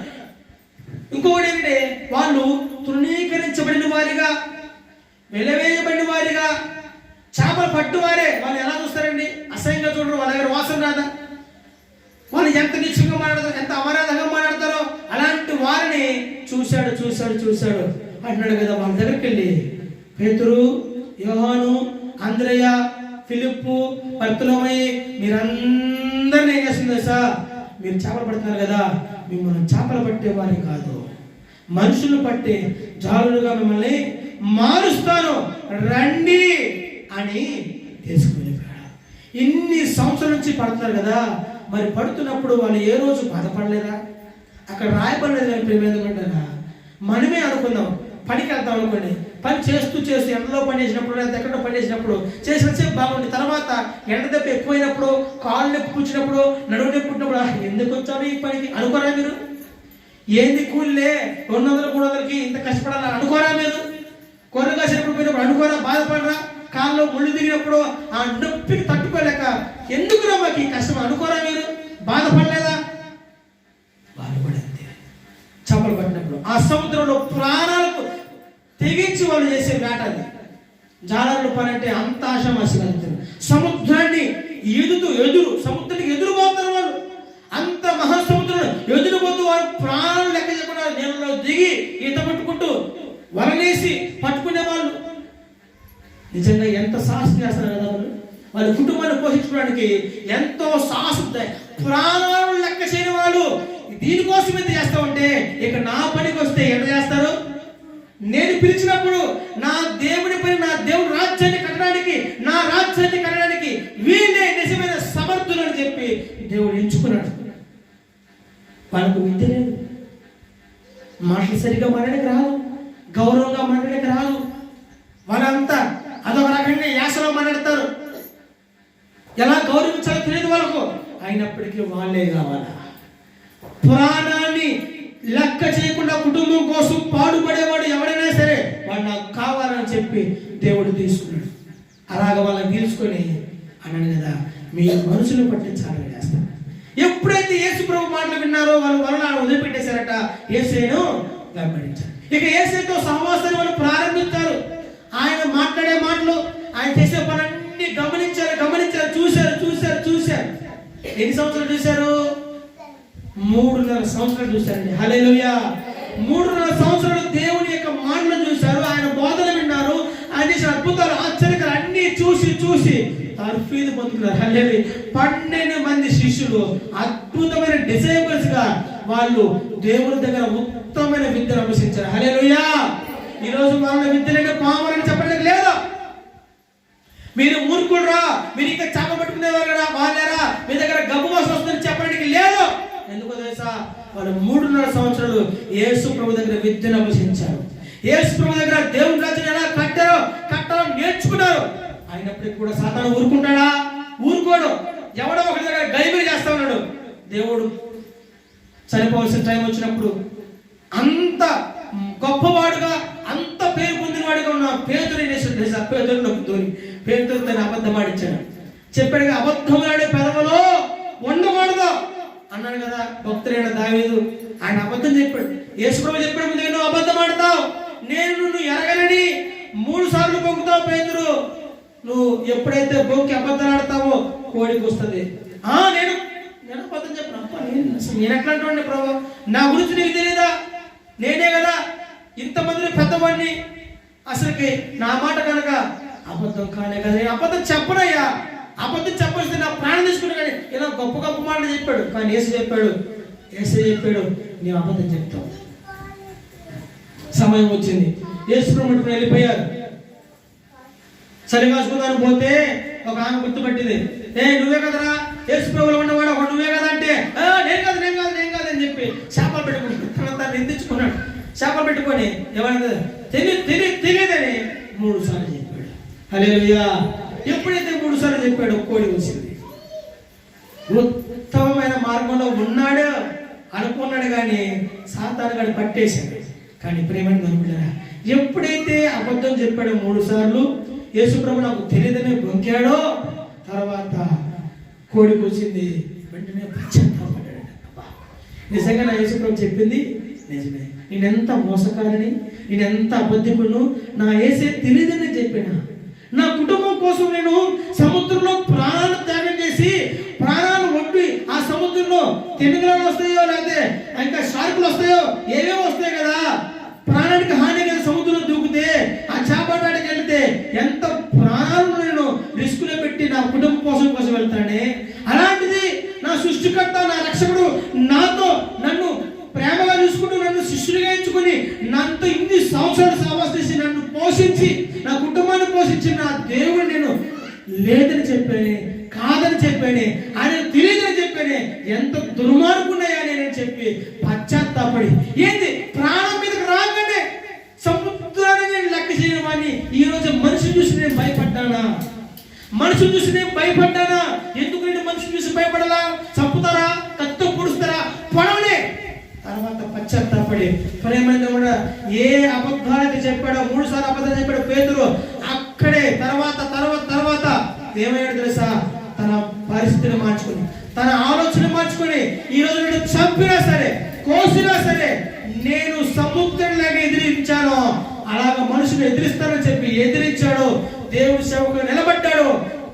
ఇంకొకటి ఏంటంటే వాళ్ళు తృణీకరించబడిన వారిగా, వెలవేయబడిన వారిగా, చేపలు పట్టువారే వాళ్ళు ఎలా చూస్తారండి? అసహ్యంగా చూడరు. వాళ్ళ దగ్గర వాసన రాదా? వాళ్ళు ఎంత నిశ్చయంగా మాట్లాడతారు, ఎంత అమరాధంగా మాట్లాడతారో అలాంటి వారిని చూశాడు అంటున్నాడు కదా. వాళ్ళ దగ్గరికి వెళ్ళి పేతురు, యోహాను, అంద్రయ, ఫిలిప్పు, బర్తలోమయి, మీరందరినీ ఏం చేస్తుంది సార్? మీరు చేపలు పడుతున్నారు కదా, మిమ్మల్ని చేపలు పట్టేవారి కాదు, మనుషులు పట్టే జాలులుగా మిమ్మల్ని మారుస్తాను, రండి అని తీసుకువెళ్ళిపోయాడు. ఇన్ని సంవత్సరాల నుంచి పడుతున్నారు కదా, మరి పడుతున్నప్పుడు వాళ్ళు ఏ రోజు బాధపడలేదా? అక్కడ రాయబడలేదు. కానీ ప్రేమేందుకుంటారా, మనమే అనుకుందాం, పనికి వెళ్తాం అనుకోండి, పని చేస్తూ ఎండలో పని చేసినప్పుడు లేదా ఎక్కడో పని చేసినప్పుడు చేసినసేపు బాగుంది. తర్వాత ఎండ దెబ్బ ఎక్కువైనప్పుడు, కాళ్ళు నొప్పి పుచ్చినప్పుడు, నడువు నొప్పి పుట్టినప్పుడు ఎందుకు వచ్చావు ఈ పనికి అనుకోరా మీరు? ఏంది కూలిలే 200-300కి ఇంత కష్టపడాలి అనుకోరా మీరు? కొర్ర కాసినప్పుడు పోయినప్పుడు అనుకోరా? బాధపడరా? కాళ్ళలో ముళ్ళు దిగినప్పుడు ఆ నొప్పికి తట్టుకోలేక ఎందుకురా మాకు ఈ కష్టం అనుకోరా మీరు? బాధపడలేదా? బాధపడింది. చేపలు పట్టినప్పుడు ఆ సముద్రంలో ప్రాణాలకు తెగించి వాళ్ళు చేసే వేట అది. జాలర్ల పని అంటే అంత ఆశామాసి కలుగుతారు. సముద్రాన్ని సముద్రానికి ఎదురుపోతారు వాళ్ళు. అంత మహాసముద్రం ఎదురుపోతూ వాళ్ళు ప్రాణాలు లెక్క చేయకుండా నీళ్ళలో దిగి ఈత పట్టుకుంటూ వలనేసి పట్టుకునే వాళ్ళు. నిజంగా ఎంత సాహసం చేస్తారు కదా వాళ్ళ కుటుంబాన్ని పోషించుకోవడానికి ఎంతో సాహసం. ప్రాణాలు లెక్క చేయని వాళ్ళు దీనికోసం ఎంత చేస్తామంటే, ఇక నా పనికి వస్తే ఎంత చేస్తారు? నేను పిలిచినప్పుడు నా దేవుని పని, నా దేవుని రాజ్యాన్ని కట్టడానికి, నా రాజ్యాన్ని కట్టడానికి వీళ్ళే నిజమైన సమర్థులు అని చెప్పి దేవుడు ఎంచుకున్నాడు. వాళ్ళకు విద్య లేదు, మాటలు సరిగ్గా మాట్లాడడానికి రాదు, గౌరవంగా మాట్లాడడానికి రాదు. వాళ్ళంతా అదొక రకంగా యాసలో మాట్లాడతారు, ఎలా గౌరవించాలో తెలియదు వాళ్ళకు. అయినప్పటికీ వాళ్ళే కావాలా? ప్రాణాన్ని లెక్క చేయకుండా కుటుంబం కోసం పాడుపడేవాడు ఎవడైనా సరే వాడు నాకు కావాలని చెప్పి దేవుడు తీసుకున్నాడు. అలాగ వాళ్ళని తీసుకొని అన్నాడు కదా, మీ మనుషులు పట్టించాలని చేస్తారు. ఎప్పుడైతే యేసు ప్రభు మాటలు విన్నారో వాళ్ళు వదిలిపెట్టేశారట, యేసును వెంబడించారు. ఇక యేసుతో సహవాసాన్ని వాళ్ళు ప్రారంభించారు. ఆయన మాట్లాడే మాటలు, ఆయన చేసే పనులన్నీ గమనించారు, చూశారు. ఎన్ని సంవత్సరాలు చూశారు? 3.5 సంవత్సరాలు చూశారండి. హల్లెలూయా. 3.5 సంవత్సరాలు దేవుని యొక్క మాటలు చూశారు, ఆయన బోధన విన్నారు, ఆయన చేసిన అద్భుతాలు, ఆశ్చర్యకరాలు అన్ని చూసి తర్ఫీదు పొందుకున్నారు. హల్లెలూయా. 12 మంది శిష్యులు అద్భుతమైన డిసైపుల్స్ గా వాళ్ళు దేవుని దగ్గర ఉత్తమమైన విద్యను అభ్యసించారు. హల్లెలూయా. ఈరోజు వాళ్ళ విద్యలంటే పామరని చెప్పడానికి లేదా? మీరు మూర్ఖుడురా, మీరు ఇంకా చేప పట్టుకునేవాళ్ళరా, వాళ్ళరా, మీ దగ్గర గబ్బు వాసన వస్తుందని చెప్పడానికి లేదు. ఎందుకో తెలుసా? వాళ్ళు 3.5 సంవత్సరాలు యేసు ప్రభు దగ్గర విద్యను అభ్యసించారు. యేసు ప్రభు దగ్గర దేవుని రాజ్యం ఎలా కట్టాలో నేర్చుకున్నారు. అయినప్పటికీ కూడా సాతాను ఊరుకుంటాడా? ఊరుకోడు. ఎవడో ఒకరి దగ్గర గైబిలి చేస్తా ఉన్నాడు. దేవుడు చనిపోవాల్సిన టైం వచ్చినప్పుడు అంత గొప్పవాడుగా, అంత పేరు పొందినవాడుగా ఉన్న పేతురు తన అబద్ధం ఆడించాడు. చెప్పాడు, అబద్ధములాడే పెదవులో ఉండకూడదు అన్నాడు కదా భక్తుడైన దావీదు. ఆయన అబద్ధం చెప్పాడు. యేసుప్రభు చెప్పాడు, నువ్వు అబద్ధం ఆడతావు, నేను నువ్వు ఎరగనని 3 సార్లు బొంకుతావు పేతురు. నువ్వు ఎప్పుడైతే బొంకి అబద్ధాలు ఆడతావో కోడికి వస్తుంది. నేను అబద్ధం చెప్పను. నేను ఎట్లా అంటాను ప్రభు, నా గురించి నీకు తెలియదా? నేనే కదా ఇంతమందిని పెద్దవాడిని. అసలుకి నా మాట కనుక అబద్ధం కానే కదా, నేను అబద్ధం చెప్పనయ్యా. అబద్ధం చెప్పాల్సి నా ప్రాణం తీసుకుని, కానీ ఇలా గొప్ప గొప్ప మాటలు చెప్పాడు. కానీ యేసు చెప్పాడు నీవు అబద్ధం చెప్తావు. సమయం వచ్చింది, యేసు ప్రభువు వెళ్ళిపోయారు. సరిగాసుకుందాని పోతే ఒక ఆమె గుర్తుపట్టింది. నువ్వే కదరా యేసు ప్రభువులో ఉన్నవాడు, ఒక నువ్వే కదా అంటే నేను కాదు అని చెప్పి శాపలు పెట్టుకున్నాడు. తను నిందించుకున్నాడు. శాపలు పెట్టుకొని ఎవరైనా తెలియదని 3 సార్లు చెప్పాడు. హల్లెలూయా. ఎప్పుడైతే 3 సార్లు చెప్పాడు కోడి వచ్చింది. ఉత్తమమైన మార్గంలో ఉన్నాడు అనుకున్నాడు, కానీ సాతాను గాడు పట్టేశాడు. కానీ ప్రేమని నమ్ముడారా, ఎప్పుడైతే అబద్ధం చెప్పాడో 3 సార్లు, యేసు ప్రభు నాకు తెలియదని బొంకాడో, తర్వాత కోడికి వచ్చింది. వెంటనే పశ్చాత్తాపడ్డాడు. నిజంగా నా యేసు ప్రభు చెప్పింది నిజమే, నేనెంత మోసకారిని, నేనెంత అబద్ధికులను, నా యేసే తెలియదని చెప్పినా. నా కుటుంబం కోసం నేను సముద్రంలో ప్రాణాలు త్యాగం చేసి, ప్రాణాలు ఒడ్డి ఆ సముద్రంలో తిమింగలాలు వస్తాయో, లేకపోతే ఇంకా షార్కులు వస్తాయో, ఏవేవో వస్తాయి కదా, ప్రాణానికి హాని కదా సముద్రంలో దూకితే, ఆ చేపట్టానికి వెళ్తే ఎంత ప్రాణాలను నేను రిస్కులో పెట్టి నా కుటుంబం కోసం వెళ్తానే. అలాంటిది నా సృష్టికర్త, నా రక్షకుడు నాతో నన్ను ప్రేమగా చూసుకుంటూ, నన్ను శిష్యుడిగా ఎంచుకుని, నాతో ఇన్ని సంవత్సరాలు సహవాసం చేసి నన్ను పోషించి, నా కుటుంబాన్ని పోషించిన నా దేవుడు నేను లేదని చెప్పానే, కాదని చెప్పానే, ఆయన తెలియదని చెప్పానే, ఎంత దుర్మార్గున్నాయా నేను చెప్పి పశ్చాత్తాపడి, ఏంది ప్రాణం మీదకి రాగానే సముద్రాన్ని నేను లెక్క చేయని వాడిని ఈ రోజు మనిషిని చూసి నేను భయపడ్డానా? మనుషులు చూసి నేను భయపడ్డానా? ఎందుకు నేను మనుషులు చూసి భయపడాలా? చంపుతారా? కత్తితో పొడుస్తారా? పొడవలే. తర్వాత పశ్చాత్తాపడి ప్రేమైన కూడా ఏ అబద్ధాలైతే చెప్పాడో, 3 సార్లు అబద్ధాలు చెప్పాడు పేతురు, అక్కడే తర్వాత ఏమయ్యాడు తెలుసా? తన పరిస్థితిని మార్చుకుని, తన ఆలోచన మార్చుకుని, ఈ రోజు నేను చంపినా సరే, కోసినా సరే, నేను సముద్రంలాగా ఎదిరించాను, అలాగ మనుషులు ఎదిరిస్తానని చెప్పి ఎదిరించాడు. దేవుడి సేవకుడు నిలబడ్డాడు.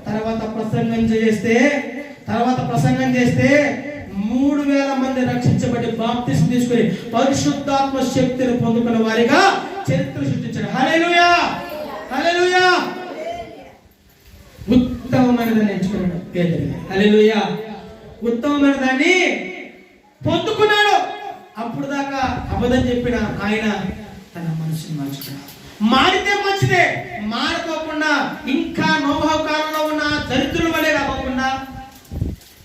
తర్వాత ప్రసంగం చేస్తే 3000 మంది రక్షించబడి బాప్తిస్మం తీసుకుని పరిశుద్ధాత్మ శక్తిని పొందుకున్న వారిగా చరిత్ర సృష్టించాడు. హల్లెలూయా, హల్లెలూయా. ఉత్తమమైన దాన్ని ఎంచుకున్నాడు పేతురు. హల్లెలూయా. ఉత్తమమైన దాన్ని పొందుకున్నాడు. అప్పుడు దాకా అబద్ధం చెప్పిన ఆయన తన మనసుని మార్చుకున్నాడు. మారితే మంచిదే, మారుకోకుండా ఇంకా నోహ కాలంలో ఉన్న దరిద్రుల వలె కాకుండా,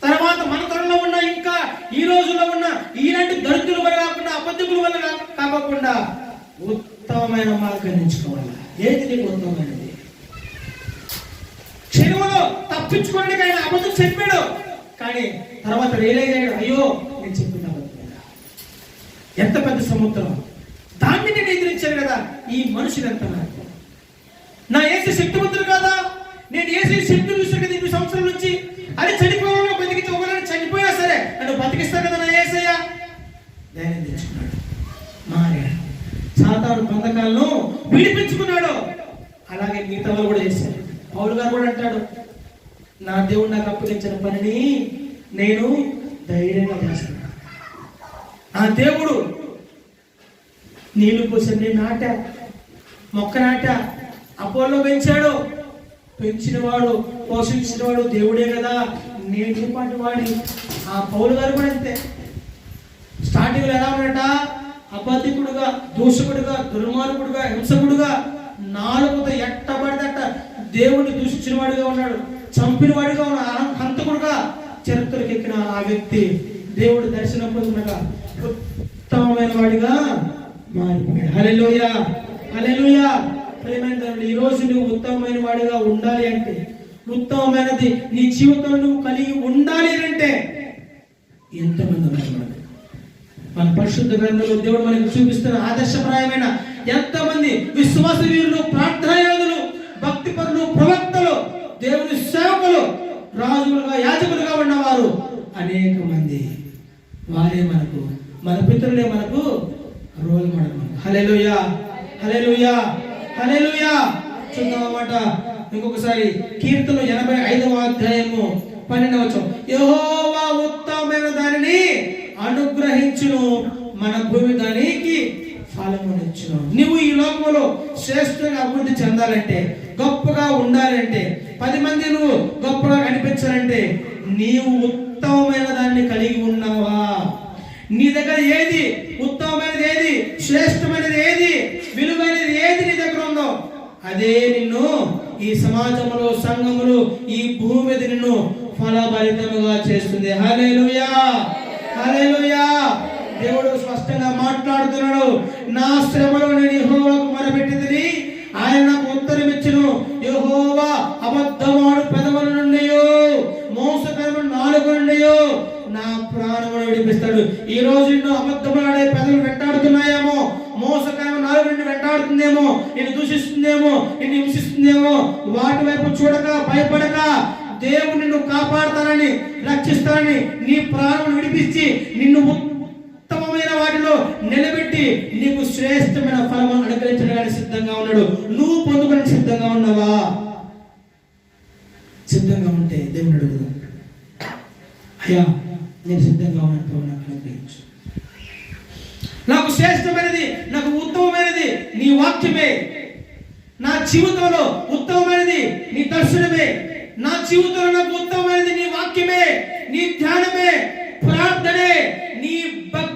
తర్వాత మన తరంలో ఉన్న ఇంకా ఈ రోజుల్లో ఉన్న ఈనాటి దరిద్రుల వల్ల కాకుండా, అబద్ధముల వల్ల కాకుండా ఉత్తమమైన మార్గాన్ని ఎంచుకోవాలి. ఏది నీకు ఉత్తమమైనది? క్షణంలో తప్పించుకోవడానికి ఆయన అబద్ధం చెప్పాడు, కానీ తర్వాత రియలైజ్ అయ్యాడు, అయ్యో నేను చెప్పిన అబద్ధం, ఎంత పెద్ద సముద్రం, దాన్ని నేను ఎదిరించాను కదా. ఈ మనుషులు ఎంత నా యేసు శక్తివంతుడు కదా, నేను యేసు శక్తిని చూసాను కదా 8 సంవత్సరాల నుంచి. అది చనిపోవాలో బతికించి ఒకవేళ చనిపోయినా సరే నన్ను బతికిస్తాను కదా నా యేసయ్య. ధైర్యం తెచ్చుకున్నాడు, మారాడు, సాతాను బంధకాలను విడిపించుకున్నాడు. అలాగే మిగతా వాళ్ళు కూడా చేశారు. పౌలు గారు కూడా అంటాడు, నా దేవుడు నాకు అప్పగించిన పనిని నేను ధైర్యంగా చేస్తాను. నా దేవుడు నీళ్లు పోసి నేను నాటా, మొక్క నాటా, అపోలో పెంచినవాడు పోషించినవాడు దేవుడే కదా, నేను పాటి వాడి. ఆ పౌలు గారు కూడా అంతే. స్టార్టింగ్ లో ఎలా ఉన్నట? అబద్ధికుడుగా, దూషకుడుగా, దుర్మార్గుడుగా, హింసకుడుగా, నాలుగుతో ఎట్టబడిదట్ట దేవుడిని దూషించిన వాడిగా ఉన్నాడు, చంపిన వాడిగా ఉన్నాడు, హంతకుడుగా చరిత్రకి ఎక్కిన ఆ వ్యక్తి దేవుడు దర్శనం పొందినగా ఉత్తమమైన వాడిగా మారిపోయాడు. హల్లెలూయా, హల్లెలూయా. ప్రేమైన ఈ రోజు నువ్వు ఉత్తమమైన వాడిగా ఉండాలి అంటే, ఉత్తమమైనది నీ జీవితంలో నువ్వు కలిగి ఉండాలి అంటే ఎంతమంది ఉన్నారు మనకు? మన పరిశుద్ధ గ్రంథంలో దేవుడు మనకు చూపిస్తున్న ఆదర్శప్రాయమైన ఎంతమంది విశ్వాస వీరులు, ప్రార్థనా యోధులు, భక్తిపరులు, ప్రవక్తలు, దేవుని సేవకులు, రాజులుగా, యాజకులుగా ఉన్నవారు అనేక మంది. వారే మనకు, మన పితరులే మనకు రోల్ మోడల్. హల్లెలూయా, హల్లెలూయా, హల్లెలూయా. చూద్దామన్నమాట ఇంకొకసారి కీర్తన 85వ అధ్యాయము 12వ వచనం. యెహోవా ఉత్తమమైన దానిని అనుగ్రహించును, మన భూమి దానికి ఫలమునిచ్చును. నువ్వు ఈ లోకంలో శ్రేష్టంగా అభివృద్ధి చెందాలంటే, గొప్పగా ఉండాలంటే, 10 మంది నువ్వు గొప్పగా కనిపించాలంటే నీవు ఉత్తమమైన దాన్ని కలిగి ఉన్నావా? నీ దగ్గర ఏది ఉత్తమమైనది, ఏది శ్రేష్టమైనది, ఏది విలువైనది, ఏది నీ దగ్గర ఉందో అదే నిన్ను ఈ సమాజంలో, సంఘములో, ఈ భూమి మీద నిన్ను ఫలభరితముగా చేస్తుంది. హల్లెలూయా, హల్లెలూయా. దేవుడు స్పష్టంగా మాట్లాడుతున్నాడు. నా శ్రమలో నేను యెహోవాకు మొరపెట్టితిని, ఆయన నాకు ఉత్తరం ఇచ్చును. యెహోవా అబద్ధమాడు పెదవుల నుండి, మోసకరమైన నాలుక నుండి నా ప్రాణమును విడిపిస్తాడు. ఈ రోజు నిన్ను అబద్ధమాడే పెదవులు వెంటాడుతున్నాయేమో, మోసకరమైన నాలుక నుండి వెంటాడుతుందేమో, నిన్ను దూషిస్తుందేమో, నిన్ను హింసిస్తుందేమో, వాటి వైపు చూడక, భయపడక, దేవుడు నిన్ను కాపాడుతానని, రక్షిస్తానని, నీ ప్రాణమును విడిపించి నిన్ను ఉత్తమమైన వాటిలో నిలబెట్టి నీకు శ్రేష్టమైన ఫలమును అనుగ్రహించడానికి సిద్ధంగా ఉన్నాడు. నువ్వు పొందుకొని సిద్ధంగా ఉన్నావా? సిద్ధంగా ఉంటే దేవుని అడుగుదాం, అయ్యా నేను సిద్ధంగా ఉన్నట్టు నాకు అనుగ్రహించు. నాకు శ్రేష్టమైనది, నాకు ఉత్తమమైనది నీ వాక్యమే. నా జీవితంలో ఉత్తమమైనది నీ దర్శనమే. నా జీవితంలో నాకు ఉత్తమమైనది నీ వాక్యమే, నీ ధ్యానమే, ప్రార్థనే,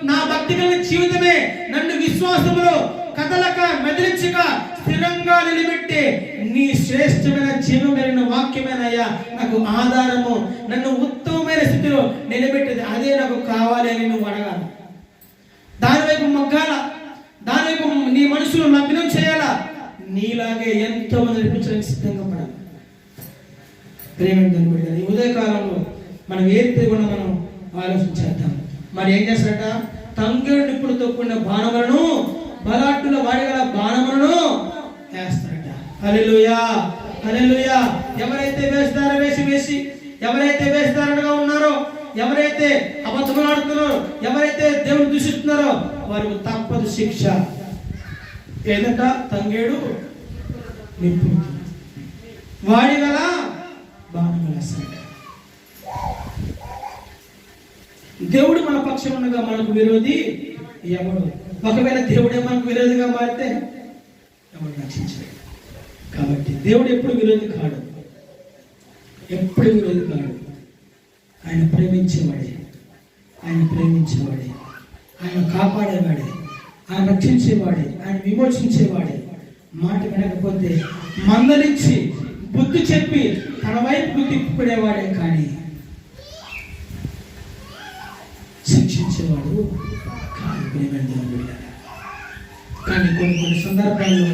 నా భక్తి కలిగిన జీవితమే. నన్ను విశ్వాసములో కదలక, మెదిలించక, స్థిరంగా నిలబెట్టే నీ శ్రేష్టమైన జీవం కలిగిన వాక్యమేనయ్యా నాకు ఆధారము. నన్ను ఉత్తమమైన స్థితిలో నిలబెట్టేది అదే నాకు కావాలి అని నువ్వు అడగాలి. దానివైపు మొగ్గాల, దానివైపు నీ మనసులో లగ్నం చేయాలా. నీలాగే ఎంతో మంది నడిపించడానికి సిద్ధంగా పడాలి. ప్రేమను బిడ్డలు, ఈ ఉదయకాలంలో మనం ఏది కూడా మనం ఆలోచించేద్దాం. మరి ఏం చేస్తారట? తంగేడు నిప్పులతో కూడిన బాణములను, బలాట్టుల వాడిగల బాణములను వేస్తారట. హల్లెలూయా, హల్లెలూయా. ఎవరైతే వేస్తారో వేసి ఎవరైతే వేస్తారనగా ఉన్నారో, ఎవరైతే అబద్ధమాడుతున్నారో, ఎవరైతే దేవుని దూషిస్తున్నారో వారికి తప్పదు శిక్ష. ఏదంట? తంగేడు నిప్పు, వాడిగల బాణములు వేస్తారట. దేవుడు మన పక్షం ఉండగా మనకు విరోధి ఎవడు? ఒకవేళ దేవుడే మనకు విరోధిగా మారితే ఎవడు రక్షించలేడు. కాబట్టి దేవుడు ఎప్పుడు విరోధి కాడు, ఎప్పుడు విరోధి కాడు. ఆయన ప్రేమించేవాడే, ఆయన ప్రేమించేవాడే, ఆయన కాపాడేవాడే, ఆయన రక్షించేవాడే, ఆయన విమోచించేవాడే. మాట వినకపోతే మందలించి బుద్ధి చెప్పి తన వైపు తిప్పుకునేవాడే కానీ శిక్షించేవాడు కాదు. కానీ కొన్ని సందర్భాల్లో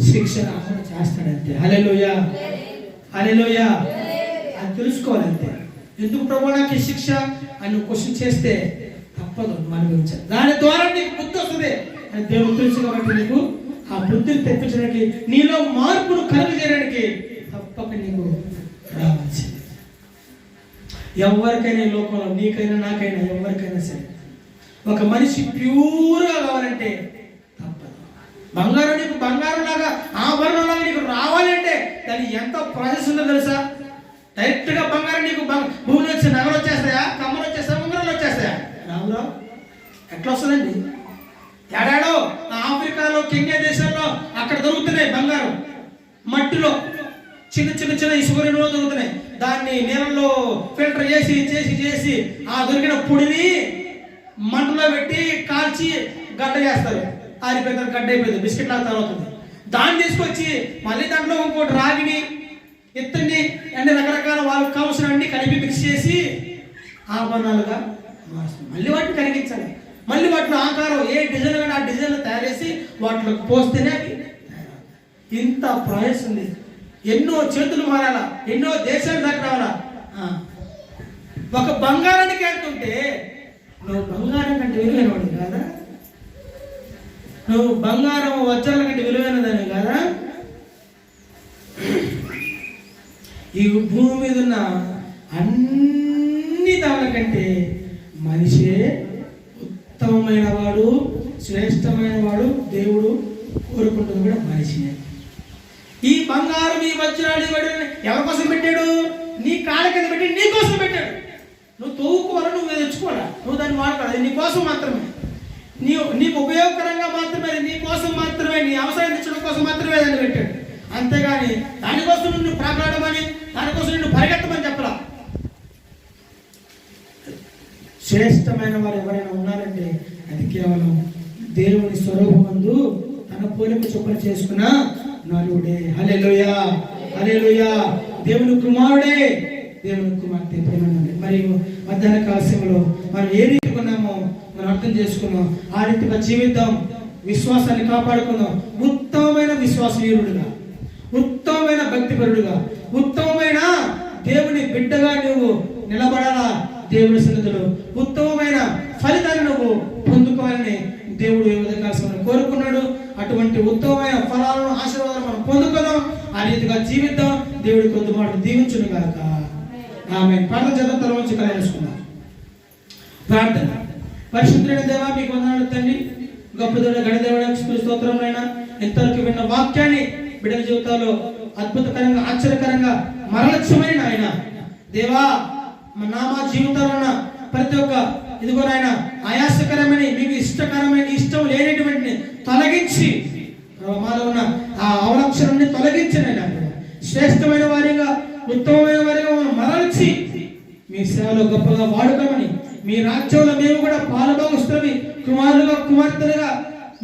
శిక్షణ అమలు చేస్తాడంతే. హల్లెలూయా, హల్లెలూయా. అది తెలుసుకోవాలంతే. ఎందుకు ప్రభు నాకు ఈ శిక్ష అని క్వశ్చన్ చేస్తే తప్పదు అనుభవించాలి. దాని ద్వారా నీకు బుద్ధి వస్తుంది అని దేవుడు తెలుసు. కాబట్టి నీకు ఆ బుద్ధిని తెప్పించడానికి, నీలో మార్పును కలుగజేయడానికి తప్పక నీకు రావాల్సింది. ఎవరికైనా ఈ లోకంలో, నీకైనా నాకైనా ఎవరికైనా సరే, ఒక మనిషి ప్యూర్గా కావాలంటే తప్పదు. బంగారం నీకు బంగారం లాగా, ఆభరణంలాగా నీకు రావాలంటే దాని ఎంత ప్రాసెస్ ఉందో తెలుసా? డైరెక్ట్ గా బంగారం నీకు భూమి వచ్చి నగలు వచ్చేస్తాయా, కమ్మలు వచ్చేస్తాయా, ఉంగరాలు వచ్చేస్తాయా? రావురా. ఎట్లా వస్తుందండి? ఏడాడో ఆఫ్రికాలో, కెన్యా దేశాల్లో అక్కడ దొరుకుతున్నాయి బంగారం. మట్టిలో చిన్న చిన్న చిన్న ఇసుక రేణులో దొరుకుతున్నాయి. దాన్ని నీళ్ళలో ఫిల్టర్ చేసి చేసి చేసి ఆ దొరికిన పొడిని మంటలో పెట్టి కాల్చి గడ్డ చేస్తారు. ఆరిపోయిన గడ్డ అయిపోయింది, బిస్కెట్ లాగా తయారవుతుంది. దాన్ని తీసుకొచ్చి మళ్ళీ దాంట్లో ఇంకోటి రాగిని, ఇత్తడిని, అన్ని రకరకాల వాళ్ళకి కావాల్సిన అన్ని కలిపి మిక్స్ చేసి ఆభరణాలుగా మారుస్తుంది. మళ్ళీ వాటిని కరిగించాలి. మళ్ళీ వాటిలో ఆకారం ఏ డిజైన్ కానీ ఆ డిజైన్లో తయారు చేసి వాటిలోకి పోస్తేనే అవి ఇంత ప్రాసెస్ ఉంది. ఎన్నో చేతులు మారాలా, ఎన్నో దేశాలు దాకా రావాలా. ఒక బంగారానికి వెళ్తుంటే నువ్వు బంగారం కంటే విలువైనవాడు కాదా? నువ్వు బంగారం వజ్రాల కంటే విలువైనదాన్ని కాదా? ఈ భూమి మీద ఉన్న అన్ని దాని కంటే మనిషే ఉత్తమమైన వాడు, శ్రేష్టమైన వాడు. దేవుడు కోరుకుంటుంది కూడా మనిషినే. ఈ బంగారం, ఈ వజ్రాలు ఎవరి కోసం పెట్టాడు? నీ కాళ్ళ కింద పెట్టి నీ కోసం పెట్టాడు. నువ్వు తవ్వుకోవాలా, నువ్వు తెచ్చుకోవాలా, నువ్వు దాన్ని వాడుకోవాలి. నీ కోసం మాత్రమే, నీకు ఉపయోగకరంగా మాత్రమే, నీ కోసం మాత్రమే, నీ అవసరం తెచ్చడం కోసం మాత్రమే దాన్ని పెట్టాడు. అంతేగాని దానికోసం నిన్ను ప్రాకాడమని, దానికోసం నిన్ను పరిగెత్తమని చెప్పలా. శ్రేష్టమైన వారు ఎవరైనా ఉన్నారంటే అది కేవలం దేవుని స్వరూపమందు తన పోలిక చొప్పున చేసుకున్న నరుడే. హల్లెలూయా, హల్లెలూయా. దేవుని కుమారుడే, దేవుని కుమార్తె. మరియు మధ్యాహ్న కాల సమయంలో మనం ఏ రీతి ఉన్నామో మనం అర్థం చేసుకున్నాం. ఆ రీతిగా జీవితం, విశ్వాసాన్ని కాపాడుకుందాం. ఉత్తమమైన విశ్వాసవీరుడుగా, ఉత్తమమైన భక్తిపరుడుగా, ఉత్తమమైన దేవుని బిడ్డగా నువ్వు నిలబడాలా. దేవుని సన్నిధిలో ఉత్తమమైన ఫలితాన్ని నువ్వు పొందుకోవాలని దేవుడు ఈ ఉదయకాలం కోరుకున్నాడు. అటువంటి ఉత్తమమైన ఫలాలను, ఆశీర్వాదాలను మనం పొందుకుందాం. ఆ రీతిగా జీవిద్దాం. దేవుడి కొద్ది మాట దీవించును గాక. ఆమేన్. ప్రార్థన చేద్దాం. తల వంచి కలుసుకుందాం. ప్రార్థన. పరిశుద్ధుడైన దేవా, మీకు వందనాలు తండ్రి. గొప్ప దేవుడు, గణదేవుడు, స్తోత్రములైనా ఎంతవరకు విన్న వాక్యాన్ని బిడ్డల జీవితాల్లో అద్భుతకరంగా, ఆశ్చర్యకరంగా మరలక్ష్యమైన ఆయన దేవా, మా జీవితాల్లో ఉన్న ప్రతి ఒక్క ఇదిగో నాయన ఆయాసకరమైన, మీకు ఇష్టకరమైన, ఇష్టం లేనటువంటి తొలగించి మాలో ఉన్న ఆ అవలక్షణాన్ని తొలగించిన శ్రేష్టమైన వారిగా, ఉత్తమమైన వారిగా మనం మరల్చి మీ సేవలో గొప్పగా వాడుకోమని, మీ రాజ్యంలో మేము కూడా పాలుభాగస్తులమి, కుమారులుగా, కుమార్తెలుగా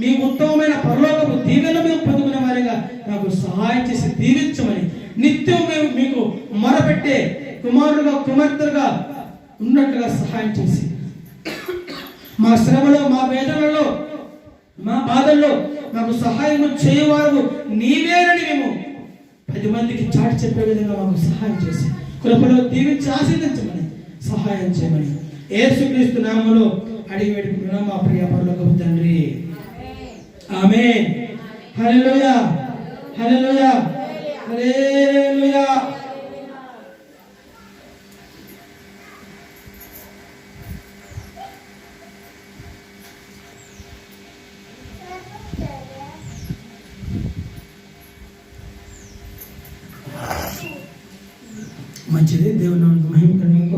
మీ ఉత్తమమైన పరలోకపు దీవెన మేము పొందుకునే వారిగా నాకు సహాయం చేసి దీవించమని, నిత్యం మేము మీకు మొరపెట్టే కుమారులుగా, కుమార్తెలుగా ఉన్నట్లుగా సహాయం చేసి, మా శ్రమలో, మా వేదనలో, మా బాధల్లో మాకు సహాయం చేయవారు నీవేనని మేము 10 మందికి చాటి చెప్పే విధంగా మాకు సహాయం చేసి, కృపలో దీవించి ఆశీర్వదించమని సహాయం చేయమని యేసుక్రీస్తు నామములో అడిగి వేడుకుంటున్నాం మా ప్రియ పరలోకపు తండ్రి. ఆమేన్. హల్లెలూయా, హల్లెలూయా, హల్లెలూయా. మంచిది. దేవుని మహిమ కలుగును.